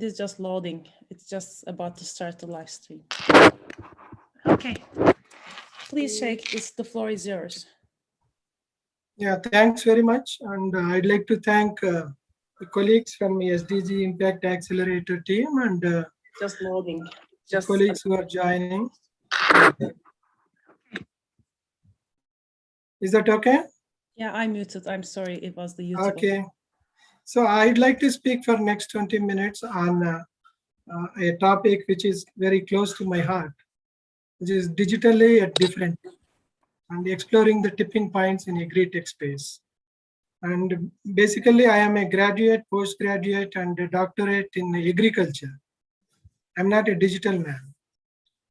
It is just loading. It's just about to start the live stream. Okay. Please, Shaik, the floor is yours. Yeah, thanks very much. And I'd like to thank the colleagues from the SDG Impact Accelerator team and just loading. Just colleagues who are joining. Is that okay? Yeah, I muted. I'm sorry. It was the YouTube. Okay. So I'd like to speak for next 20 minutes on a topic which is very close to my heart, which is digitally at different and exploring the tipping points in AgriTech space. And basically, I am a graduate, postgraduate, and a doctorate in agriculture. I'm not a digital man.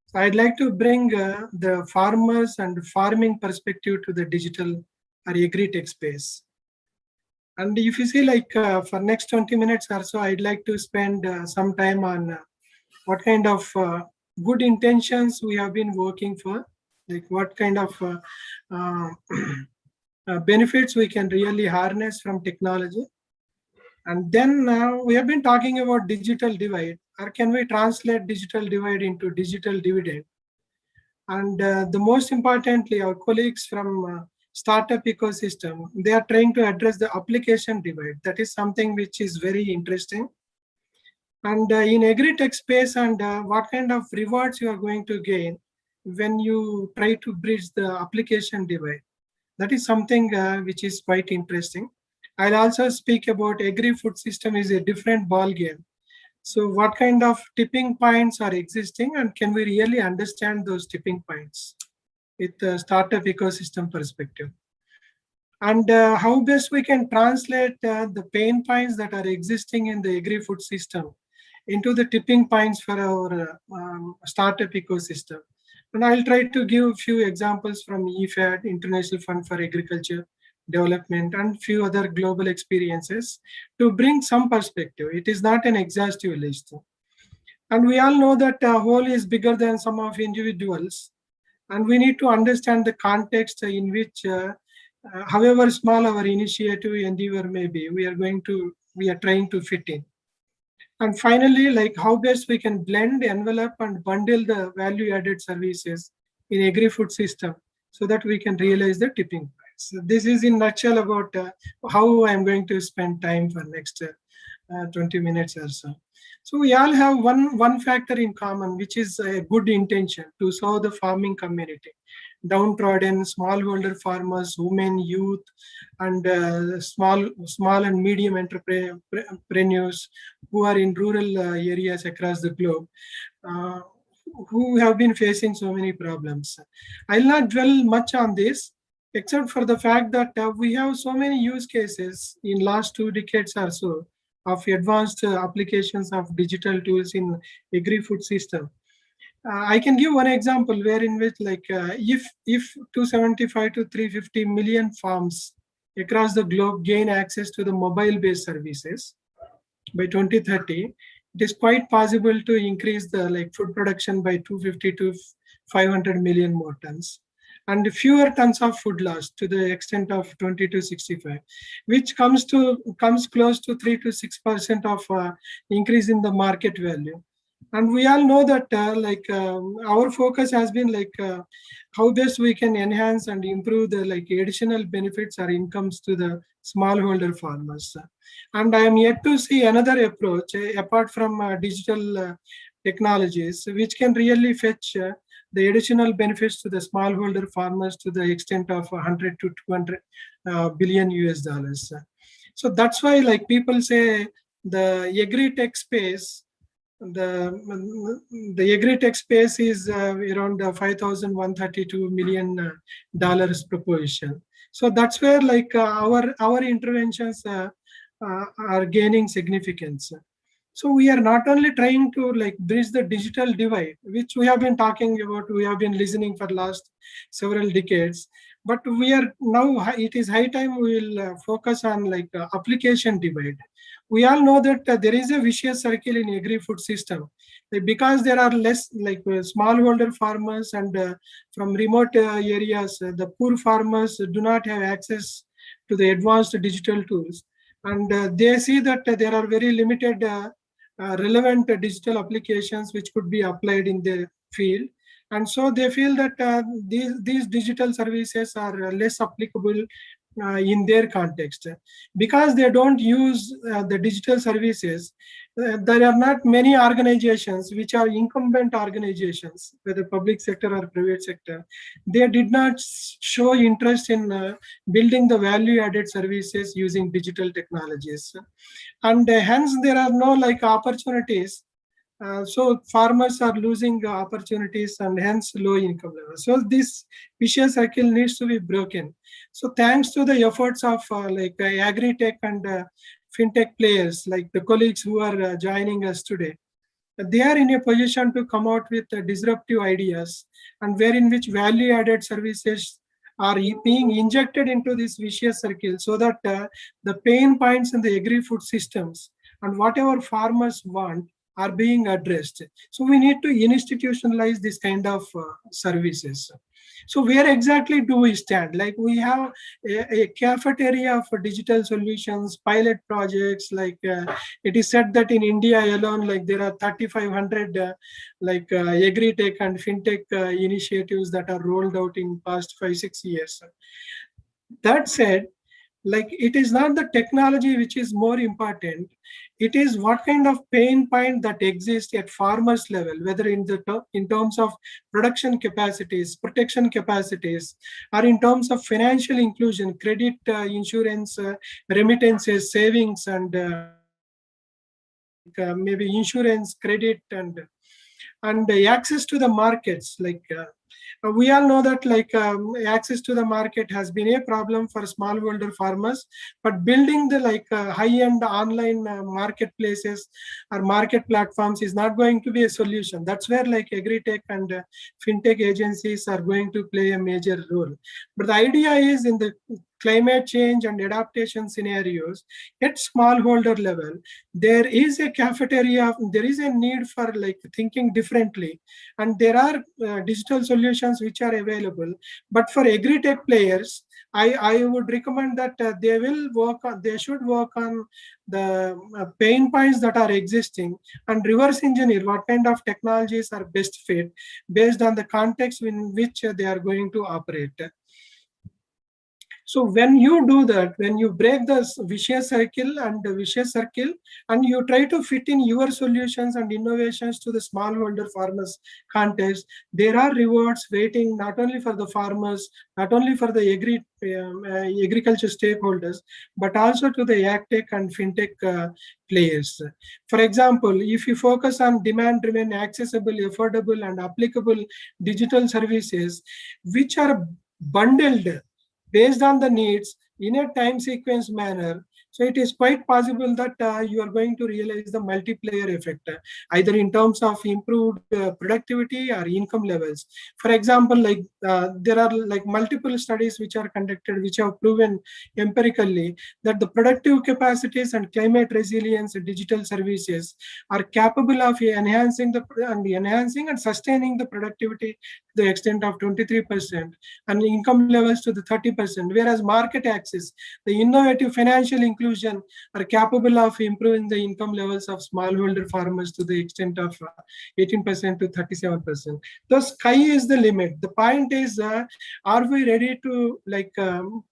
So I'd like to bring the farmers and farming perspective to the digital or AgriTech space. And if you see, like for next 20 minutes or so, I'd like to spend some time on what kind of good intentions we have been working for, like what kind of benefits we can really harness from technology. And then we have been talking about digital divide, or can we translate digital divide into digital dividend? And the most importantly, our colleagues from startup ecosystem, they are trying to address the application divide. That is something which is very interesting. And in AgriTech space, and what kind of rewards you are going to gain when you try to bridge the application divide. That is something which is quite interesting. I'll also speak about agri-food system is a different ball game. So what kind of tipping points are existing, and can we really understand those tipping points with the startup ecosystem perspective? And how best we can translate the pain points that are existing in the agri-food system into the tipping points for our startup ecosystem. And I'll try to give a few examples from IFAD, International Fund for Agriculture Development, and few other global experiences to bring some perspective. It is not an exhaustive list. And we all know that whole is bigger than some of individuals. And we need to understand the context in which, however small our initiative endeavor may be, we are trying to fit in. And finally, like how best we can blend, envelop, and bundle the value-added services in agri-food system so that we can realize the tipping point. So this is in nutshell about how I'm going to spend time for next 20 minutes or so. So we all have one factor in common, which is a good intention to serve the farming community. Downtrodden, smallholder farmers, women, youth, and small and medium entrepreneurs who are in rural areas across the globe, who have been facing so many problems. I'll not dwell much on this, except for the fact that we have so many use cases in last 2 decades or so of advanced applications of digital tools in agri-food system. I can give one example where in which, like, if 275 to 350 million farms across the globe gain access to the mobile-based services by 2030, it is quite possible to increase the food production by 250 to 500 million more tons, and fewer tons of food loss to the extent of 20 to 65, which comes close to 3 to 6% of increase in the market value. And we all know that our focus has been how best we can enhance and improve the additional benefits or incomes to the smallholder farmers. And I am yet to see another approach apart from digital technologies, which can really fetch the additional benefits to the smallholder farmers to the extent of 100 to 200 billion US dollars. So that's why people say the AgriTech space, the AgriTech space is around $5,132 million proposition. So that's where our interventions are gaining significance. So we are not only trying to bridge the digital divide, which we have been talking about, we have been listening for last several decades, but we are now, it is high time we will focus on application divide. We all know that there is a vicious circle in agri-food system because there are less smallholder farmers and from remote areas, the poor farmers do not have access to the advanced digital tools. And they see that there are very limited relevant digital applications which could be applied in the field. And so they feel that these digital services are less applicable in their context. Because they don't use the digital services, there are not many organizations which are incumbent organizations, whether public sector or private sector. They did not show interest in building the value added services using digital technologies. And hence there are no like opportunities. So farmers are losing opportunities and hence low income level. So this vicious cycle needs to be broken. So thanks to the efforts of AgriTech and fintech players, like the colleagues who are joining us today, they are in a position to come out with disruptive ideas, and wherein which value added services are being injected into this vicious circle, so that the pain points in the agri-food systems and whatever farmers want are being addressed. So we need to institutionalize this kind of services. So where exactly do we stand? Like we have a cafeteria for digital solutions, pilot projects. Like it is said that in India alone, like there are 3,500 agri-tech and fintech initiatives that are rolled out in past 5-6 years. That said, like it is not the technology which is more important, it is what kind of pain point that exists at farmers level, whether in terms of production capacities, protection capacities, or in terms of financial inclusion, credit, insurance, remittances, savings, and maybe insurance, credit, and access to the markets. We all know that access to the market has been a problem for smallholder farmers, but building the high-end online marketplaces or market platforms is not going to be a solution. That's where AgriTech and fintech agencies are going to play a major role. But the idea is in the climate change and adaptation scenarios at smallholder level, there is a cafeteria, there is a need for thinking differently, and there are digital solutions which are available. But for agri-tech players, I would recommend that they should work on the pain points that are existing and reverse engineer what kind of technologies are best fit based on the context in which they are going to operate. So when you do that, when you break the vicious circle and you try to fit in your solutions and innovations to the smallholder farmers context, there are rewards waiting not only for the farmers, not only for the agriculture stakeholders, but also to the agtech and fintech players. For example, if you focus on demand-driven, accessible, affordable, and applicable digital services, which are bundled based on the needs in a time sequence manner, so it is quite possible that you are going to realize the multiplier effect, either in terms of improved productivity or income levels. For example, there are multiple studies which are conducted which have proven empirically that the productive capacities and climate resilience digital services are capable of enhancing and sustaining the productivity to the extent of 23% and income levels to the 30%, whereas market access, the innovative financial inclusion are capable of improving the income levels of smallholder farmers to the extent of 18% to 37%. The sky is the limit. The point is, are we ready to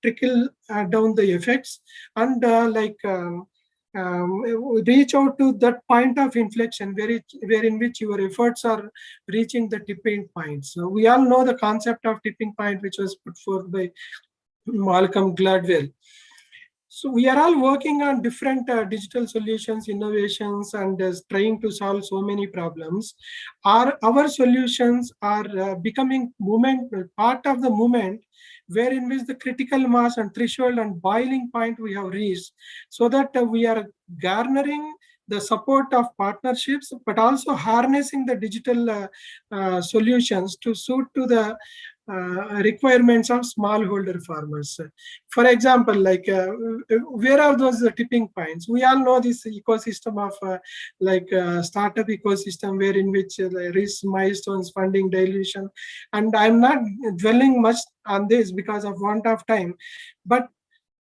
trickle down the effects and reach out to that point of inflection where in which your efforts are reaching the tipping point. So we all know the concept of tipping point, which was put forth by Malcolm Gladwell. So we are all working on different digital solutions, innovations, and trying to solve so many problems. Our solutions are becoming part of the movement wherein which the critical mass and threshold and boiling point we have reached, so that we are garnering the support of partnerships, but also harnessing the digital solutions to suit to the requirements of smallholder farmers. For example, where are those tipping points? We all know this ecosystem of startup ecosystem, where in which there is milestones, funding, dilution, and I'm not dwelling much on this because of want of time. But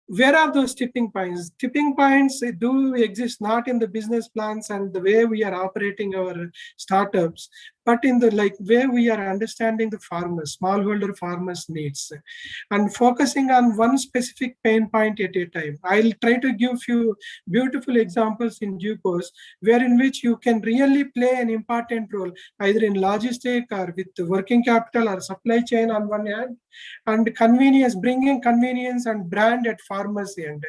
where are those tipping points? Tipping points do exist not in the business plans and the way we are operating our startups, but in the way we are understanding the farmers, smallholder farmers needs, and focusing on one specific pain point at a time. I'll try to give few beautiful examples in due course, where in which you can really play an important role, either in logistic or with the working capital or supply chain on one hand, and convenience, bringing convenience and brand at farmers end.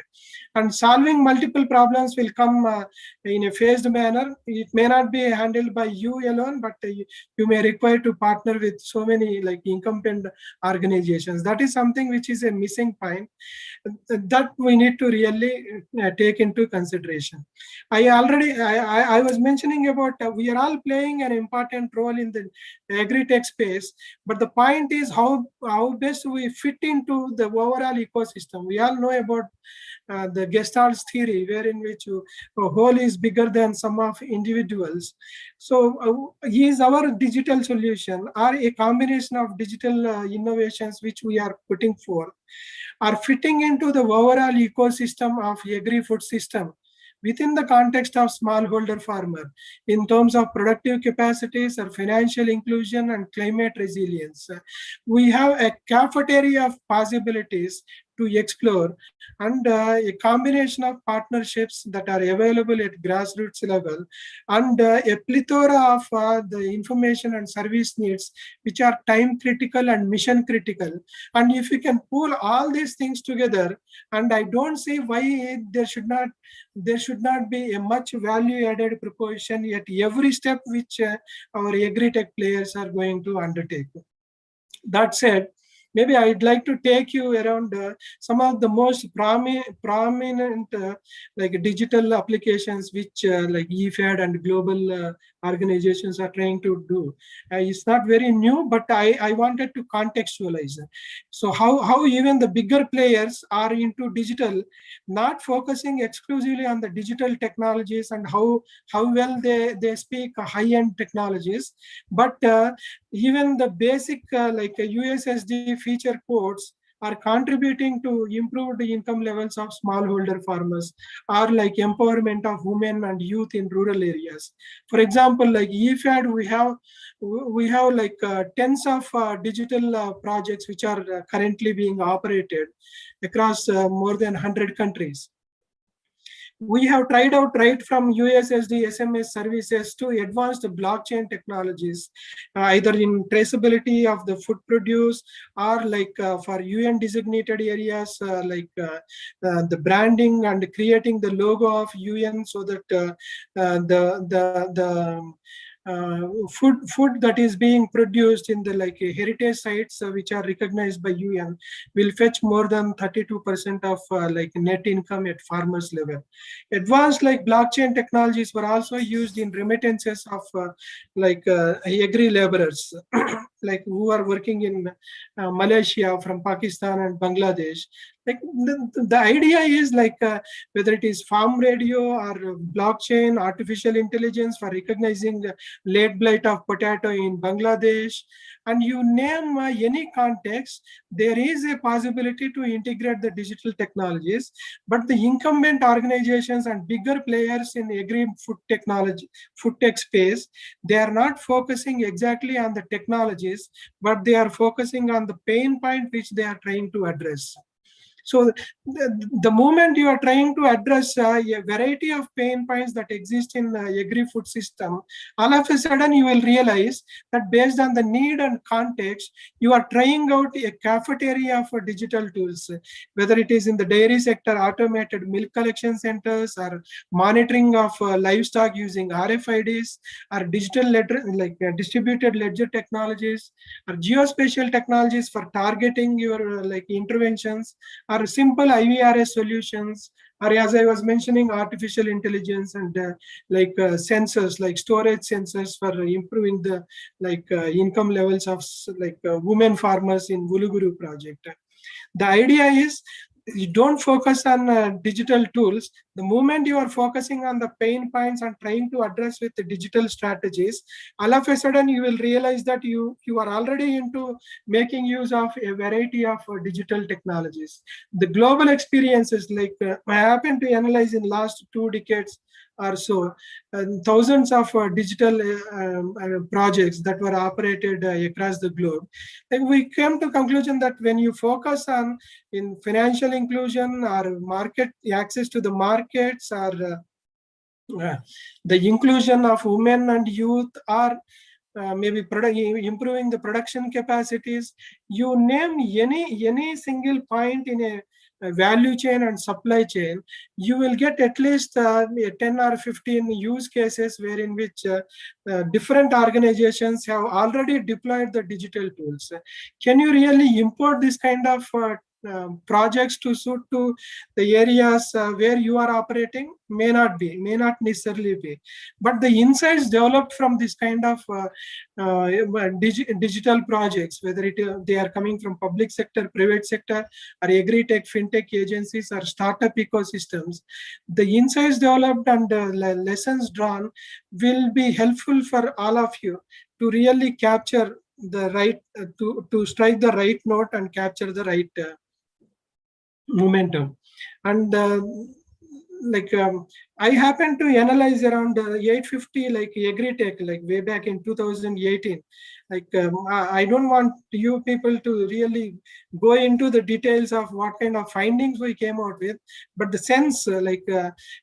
And solving multiple problems will come in a phased manner. It may not be handled by you alone, but you may require to partner with so many incumbent organizations. That is something which is a missing point that we need to really take into consideration. I was mentioning about we are all playing an important role in the AgriTech space, but the point is how best we fit into the overall ecosystem. We all know about the Gestalt's theory, wherein which a whole is bigger than sum of individuals. So is our digital solution or a combination of digital innovations which we are putting forth are fitting into the overall ecosystem of agri-food system within the context of smallholder farmer in terms of productive capacities or financial inclusion and climate resilience. We have a cafeteria of possibilities to explore, and a combination of partnerships that are available at grassroots level, and a plethora of the information and service needs which are time critical and mission critical. And if you can pull all these things together, and I don't see why there should not be a much value added proposition at every step which our agri-tech players are going to undertake. That said, maybe I'd like to take you around some of the most prominent digital applications which EFAD and global organizations are trying to do. It's not very new, but I wanted to contextualize. So how even the bigger players are into digital, not focusing exclusively on the digital technologies and how well they speak high-end technologies, but even the basic USSD feature codes are contributing to improved income levels of smallholder farmers, or empowerment of women and youth in rural areas. For example, like EFAD, we have tens of digital projects which are currently being operated across more than 100 countries. We have tried out right from USSD SMS services to advanced blockchain technologies, either in traceability of the food produce, or for UN designated areas, the branding and creating the logo of UN, so that the food that is being produced in the heritage sites which are recognized by UN will fetch more than 32% of net income at farmers level. Advanced blockchain technologies were also used in remittances of agri laborers who are working in Malaysia from Pakistan and Bangladesh. The idea is whether it is farm radio or blockchain, artificial intelligence for recognizing late blight of potato in Bangladesh, and you name any context, there is a possibility to integrate the digital technologies. But the incumbent organizations and bigger players in agri-food technology, food tech space, they are not focusing exactly on the technologies, but they are focusing on the pain point which they are trying to address. So the moment you are trying to address a variety of pain points that exist in agri-food system, all of a sudden you will realize that based on the need and context, you are trying out a cafeteria for digital tools, whether it is in the dairy sector, automated milk collection centers, or monitoring of livestock using RFIDs, or digital ledger, distributed ledger technologies, or geospatial technologies for targeting your interventions, or simple IVRS solutions, or as I was mentioning, artificial intelligence and sensors, like storage sensors for improving the income levels of women farmers in Vuluguru project. The idea is you don't focus on digital tools. The moment you are focusing on the pain points and trying to address with the digital strategies, all of a sudden you will realize that you are already into making use of a variety of digital technologies. The global experiences, like I happen to analyze in last 2 decades or so, thousands of digital projects that were operated across the globe. And we came to conclusion that when you focus on in financial inclusion or market access to the markets, or the inclusion of women and youth, or maybe improving the production capacities, you name any single point in a value chain and supply chain, you will get at least 10 or 15 use cases wherein which different organizations have already deployed the digital tools. Can you really import this kind of projects to suit to the areas where you are operating? May not necessarily be, but the insights developed from this kind of digital projects, whether they are coming from public sector, private sector, or AgriTech, fintech agencies, or startup ecosystems, the insights developed and lessons drawn will be helpful for all of you to really capture the right to strike the right note and capture the right momentum. And I happened to analyze around 850 like AgriTech, like way back in 2018. I don't want you people to really go into the details of what kind of findings we came out with, but the sense,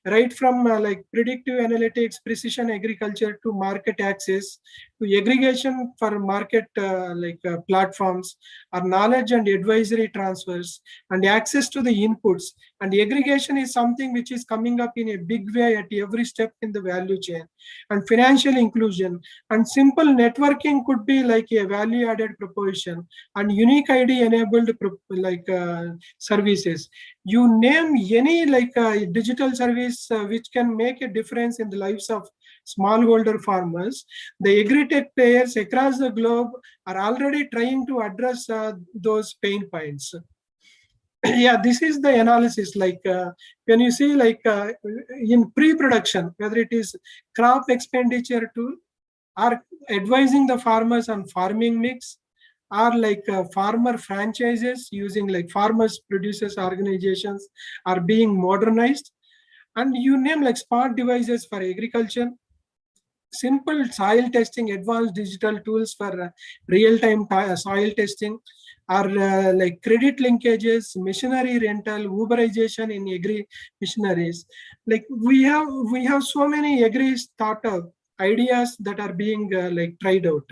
right from like predictive analytics, precision agriculture, to market access, to aggregation for market platforms, or knowledge and advisory transfers, and access to the inputs. And aggregation is something which is coming up in a big way at every step in the value chain. And financial inclusion and simple networking could be like a value added proposition, and unique ID enabled services. You name any digital service which can make a difference in the lives of smallholder farmers. The AgriTech players across the globe are already trying to address those pain points. Yeah, this is the analysis. When you see in pre-production, whether it is crop expenditure tool, or advising the farmers on farming mix, or farmer franchises using like farmers producers organizations are being modernized. And you name like smart devices for agriculture, simple soil testing, advanced digital tools for real-time soil testing, or like credit linkages, machinery rental, Uberization in agri machineries. Like we have so many agri startup ideas that are being tried out.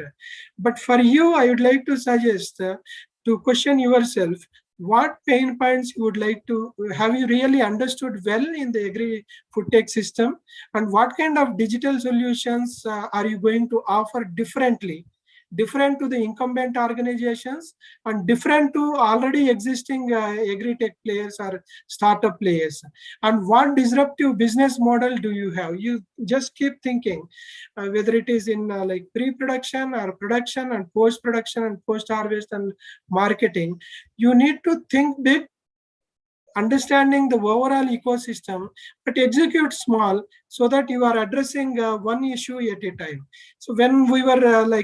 But for you, I would like to suggest to question yourself, what pain points you would like to have you really understood well in the agri food tech system, and what kind of digital solutions are you going to offer different to the incumbent organizations, and different to already existing agri-tech players or startup players? And what disruptive business model do you have? You just keep thinking, whether it is in like pre-production or production and post-production and post-harvest and marketing, you need to think big, understanding the overall ecosystem, but execute small, so that you are addressing one issue at a time. So when we were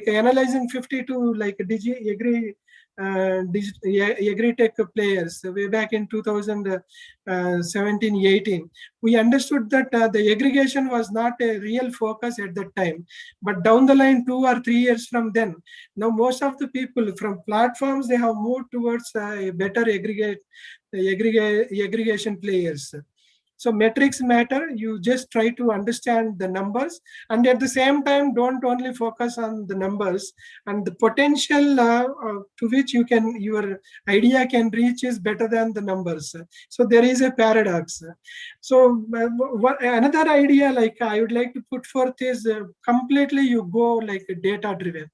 analyzing 52 agri-tech players way back in 2017-18, we understood that the aggregation was not a real focus at that time. But down the line, 2 or 3 years from then, now most of the people from platforms, they have moved towards a better aggregation players. So metrics matter. You just try to understand the numbers, and at the same time, don't only focus on the numbers, and the potential to which your idea can reach is better than the numbers. So there is a paradox. So another idea I would like to put forth is completely you go like data driven.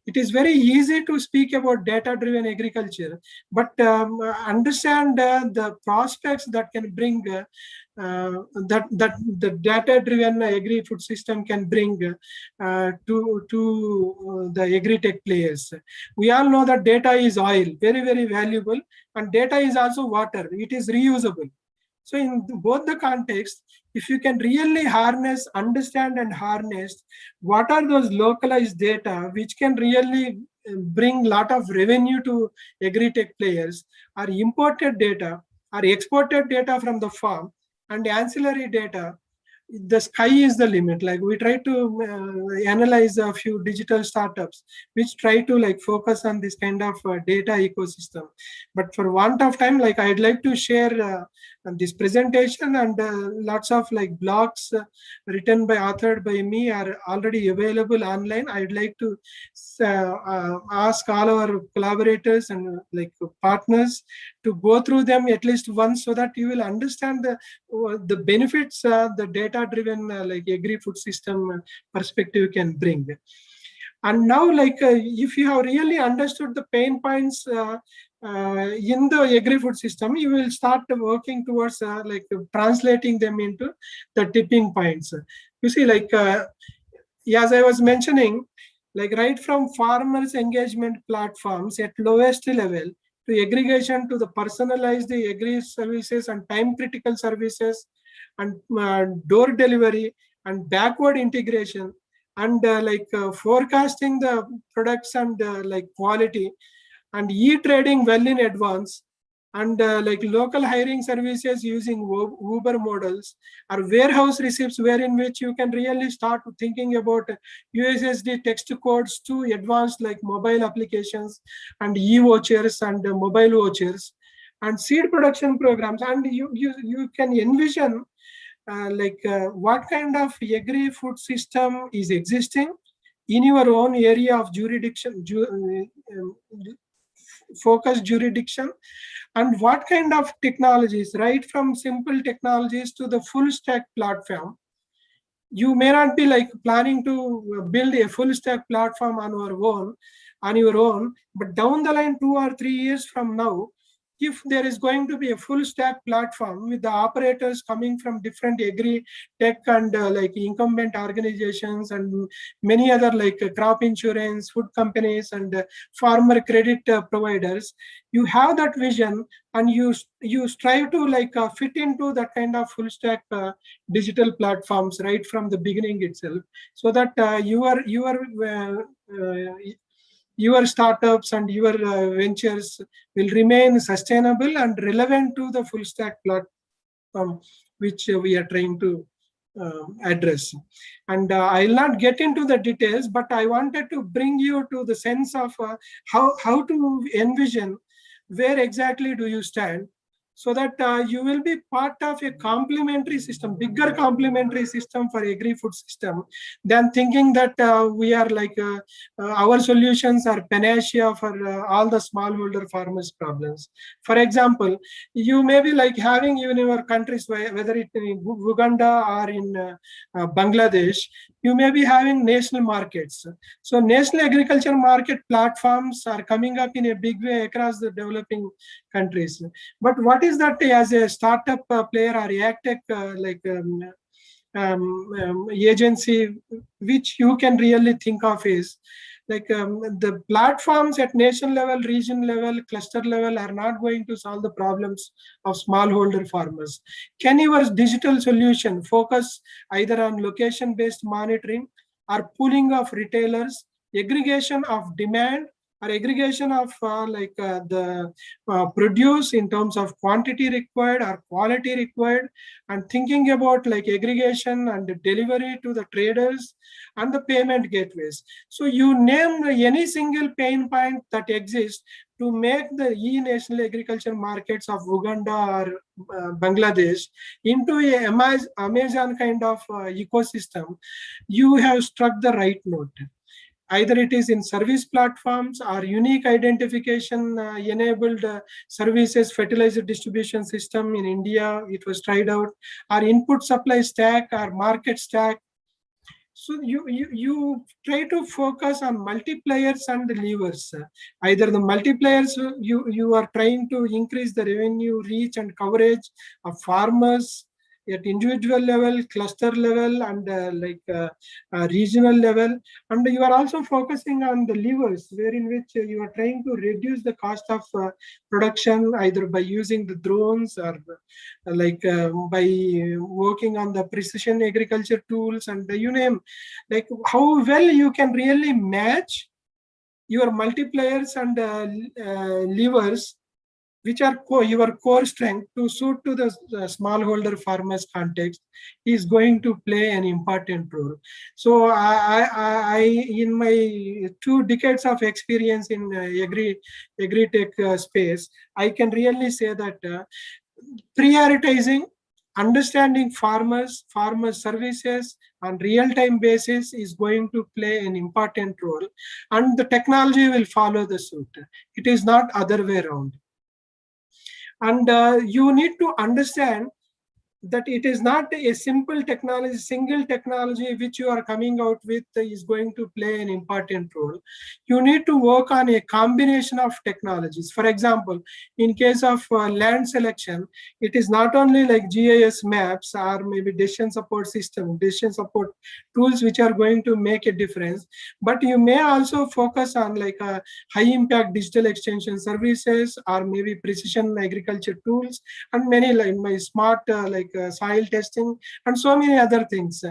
It is very easy to speak about data-driven agriculture, but understand the prospects that can bring that the data-driven agri-food system can bring to the AgriTech players. We all know that data is oil, very, very valuable, and data is also water. It is reusable. So in both the context, if you can really harness, understand and harness what are those localized data which can really bring lot of revenue to agri-tech players, or imported data or exported data from the farm and ancillary data, the sky is the limit. Like we try to analyze a few digital startups which try to like focus on this kind of data ecosystem, but for want of time, like I'd like to share this presentation, and lots of like blogs written by, authored by me, are already available online. I'd like to ask all our collaborators and like partners to go through them at least once, so that you will understand the benefits the data-driven like agri-food system perspective can bring. And now, like if you have really understood the pain points in the agri-food system, you will start working towards like translating them into the tipping points. You see, like as I was mentioning, like right from farmers engagement platforms at lowest level to aggregation to the personalized agri services and time critical services and door delivery and backward integration and forecasting the products and like quality and e-trading well in advance, and like local hiring services using Uber models, or warehouse receipts, wherein which you can really start thinking about USSD text codes to advanced like mobile applications and e-vouchers and mobile vouchers and seed production programs. And you can envision what kind of agri-food system is existing in your own area of jurisdiction, focus jurisdiction, and what kind of technologies, right from simple technologies to the full stack platform. You may not be like planning to build a full stack platform on your own, but down the line 2 or 3 years from now, if there is going to be a full stack platform with the operators coming from different agri tech and like incumbent organizations and many other like crop insurance, food companies and farmer credit providers, you have that vision and you strive to like fit into that kind of full stack digital platforms right from the beginning itself, so that your startups and your ventures will remain sustainable and relevant to the full stack platform which we are trying to address. And I'll not get into the details, but I wanted to bring you to the sense of how to envision where exactly do you stand, so that you will be part of a complementary system, bigger complementary system for agri-food system, than thinking that we are like our solutions are panacea for all the smallholder farmers problems. For example, you may be like having even in your countries, whether it's in Uganda or in Bangladesh, you may be having national markets. So national agriculture market platforms are coming up in a big way across the developing countries. But what is that as a startup player or AgTech agency, which you can really think of is like the platforms at nation level, region level, cluster level are not going to solve the problems of smallholder farmers. Can your digital solution focus either on location-based monitoring or pooling of retailers, aggregation of demand, or aggregation of the produce in terms of quantity required or quality required, and thinking about like aggregation and delivery to the traders and the payment gateways. So you name any single pain point that exists to make the e-national agriculture markets of Uganda or Bangladesh into a Amazon kind of ecosystem, you have struck the right note. Either it is in service platforms or unique identification enabled services, fertilizer distribution system in India, it was tried out, or input supply stack or market stack. So you try to focus on multipliers and the levers. Either the multipliers, you are trying to increase the revenue, reach and coverage of farmers at individual level, cluster level, and regional level. And you are also focusing on the levers, wherein which you are trying to reduce the cost of production, either by using the drones or by working on the precision agriculture tools, and you name, like how well you can really match your multipliers and levers, which are your core strength, to suit to the smallholder farmers context, is going to play an important role. So in my 2 decades of experience in agri-tech space, I can really say that prioritizing, understanding farmer services on real-time basis is going to play an important role, and the technology will follow the suit. It is not other way around. And you need to understand that it is not a simple technology, single technology which you are coming out with is going to play an important role. You need to work on a combination of technologies. For example, in case of land selection, it is not only like GIS maps or maybe decision support system, decision support tools which are going to make a difference, but you may also focus on like high impact digital extension services, or maybe precision agriculture tools, and many like my smart soil testing, and so many other things.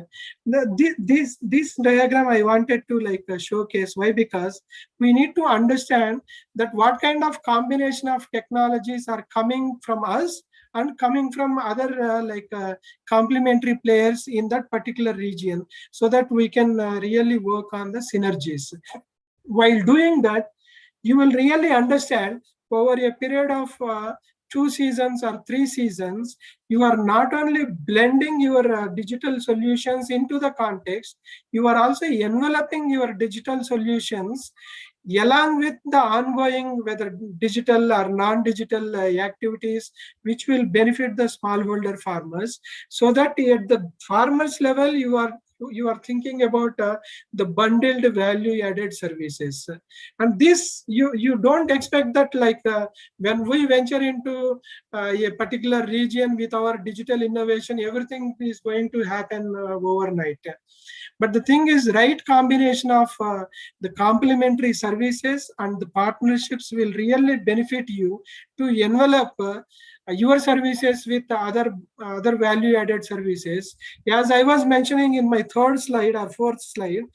This diagram I wanted to showcase. Why? Because we need to understand that what kind of combination of technologies are coming from us and coming from other complementary players in that particular region, so that we can really work on the synergies. While doing that, you will really understand over a period of 2 seasons or 3 seasons, you are not only blending your digital solutions into the context, you are also enveloping your digital solutions along with the ongoing, whether digital or non-digital activities, which will benefit the smallholder farmers, so that at the farmers level, you are thinking about the bundled value added services. And this, you don't expect that when we venture into a particular region with our digital innovation, everything is going to happen overnight. But the thing is, right combination of the complementary services and the partnerships will really benefit you to envelop your services with other value added services. As I was mentioning in my 3rd slide or 4th slide,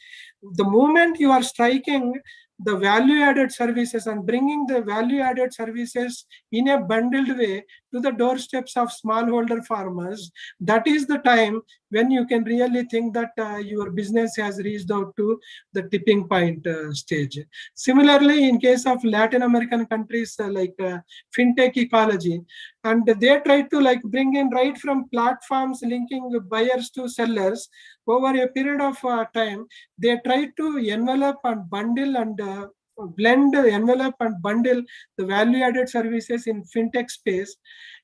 the moment you are striking the value added services and bringing the value added services in a bundled way to the doorsteps of smallholder farmers, that is the time when you can really think that your business has reached out to the tipping point stage. Similarly, in case of Latin American countries fintech ecology, and they try to bring in right from platforms linking buyers to sellers over a period of time. They try to envelop and bundle and blend, envelope and bundle the value added services in fintech space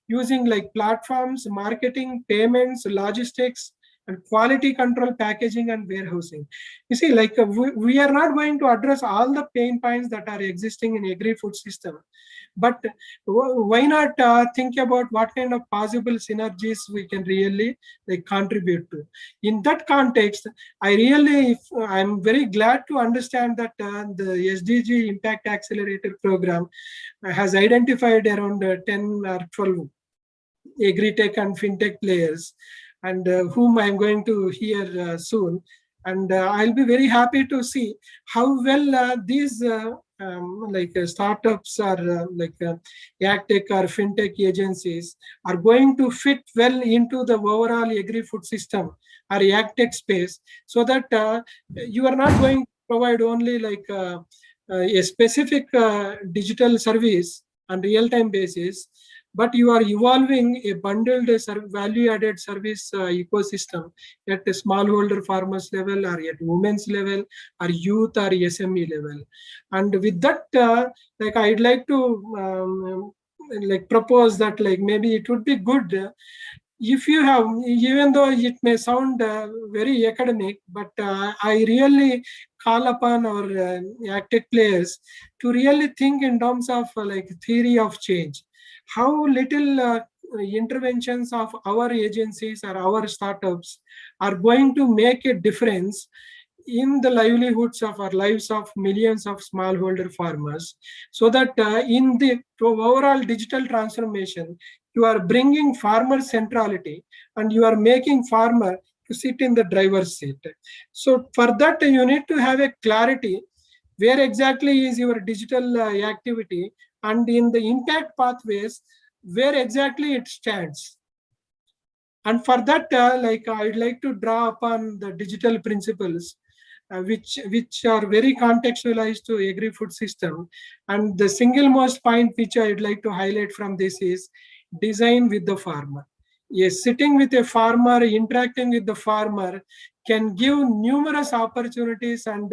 using platforms, marketing, payments, logistics, and quality control, packaging, and warehousing. You see, we are not going to address all the pain points that are existing in agri-food system, but why not think about what kind of possible synergies we can really contribute to? In that context, I'm very glad to understand that the SDG Impact Accelerator program has identified around 10 or 12 AgriTech and FinTech players, and whom I'm going to hear soon. And I'll be very happy to see how well these startups or AgTech or FinTech agencies are going to fit well into the overall agri-food system or AgTech space, so that you are not going to provide only a specific digital service on real-time basis, but you are evolving a bundled value-added service ecosystem at a smallholder farmers level, or at women's level, or youth or SME level. And with that, I'd like to propose that maybe it would be good if you have, even though it may sound very academic, but I really call upon our AgTech players to really think in terms of like theory of change. How little interventions of our agencies or our startups are going to make a difference in the livelihoods of our lives of millions of smallholder farmers, so that in the overall digital transformation, you are bringing farmer centrality and you are making farmer to sit in the driver's seat. So for that, you need to have a clarity where exactly is your digital activity, and in the impact pathways, where exactly it stands. And for that, like I'd like to draw upon the digital principles, which are very contextualized to agri-food system. And the single most point which I'd like to highlight from this is design with the farmer. Yes, sitting with a farmer, interacting with the farmer can give numerous opportunities and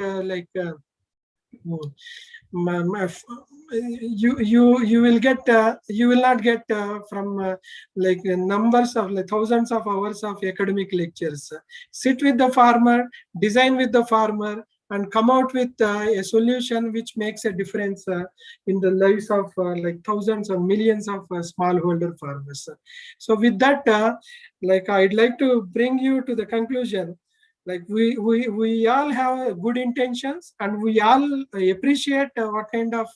you will get you will not get from numbers of like thousands of hours of academic lectures. Sit with the farmer, design with the farmer, and come out with a solution which makes a difference in the lives of like thousands or millions of smallholder farmers. So with that, like I'd like to bring you to the conclusion. Like we all have good intentions, and we all appreciate what kind of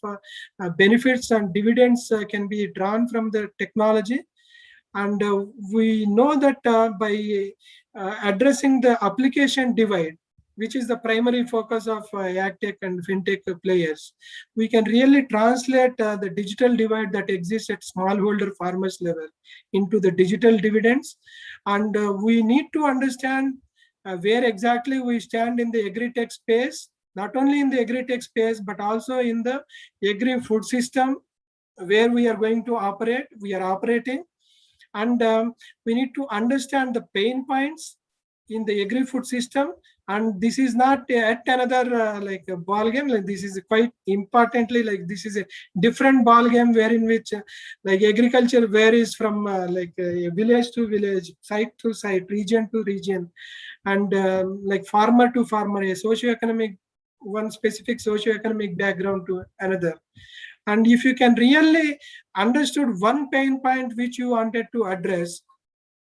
benefits and dividends can be drawn from the technology. And we know that by addressing the application divide, which is the primary focus of AgTech and FinTech players, we can really translate the digital divide that exists at smallholder farmers level into the digital dividends. And we need to understand where exactly we stand in the agri-tech space, not only in the agri-tech space, but also in the agri-food system where we are going to operate, we are operating. And we need to understand the pain points in the agri-food system. And this is not yet another like a ball game. Like this is quite importantly, like this is a different ball game wherein which like agriculture varies from village to village, site to site, region to region, and like farmer to farmer, a socioeconomic, one specific socioeconomic background to another. And if you can really understood one pain point which you wanted to address,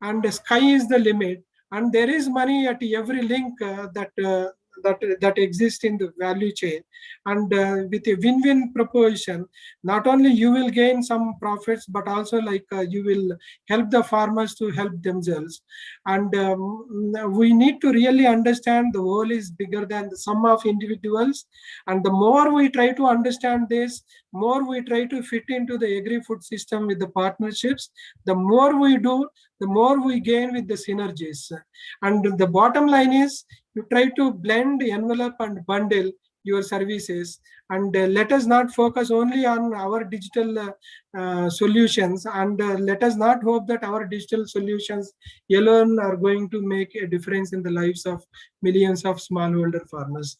and the sky is the limit, and there is money at every link that exists in the value chain. And with a win-win proposition, not only you will gain some profits, but also like you will help the farmers to help themselves. And we need to really understand the whole is bigger than the sum of individuals. And the more we try to understand this, more we try to fit into the agri-food system with the partnerships, the more we do, the more we gain with the synergies. And the bottom line is you try to blend, envelope, and bundle your services. And let us not focus only on our digital solutions, and let us not hope that our digital solutions alone are going to make a difference in the lives of millions of smallholder farmers.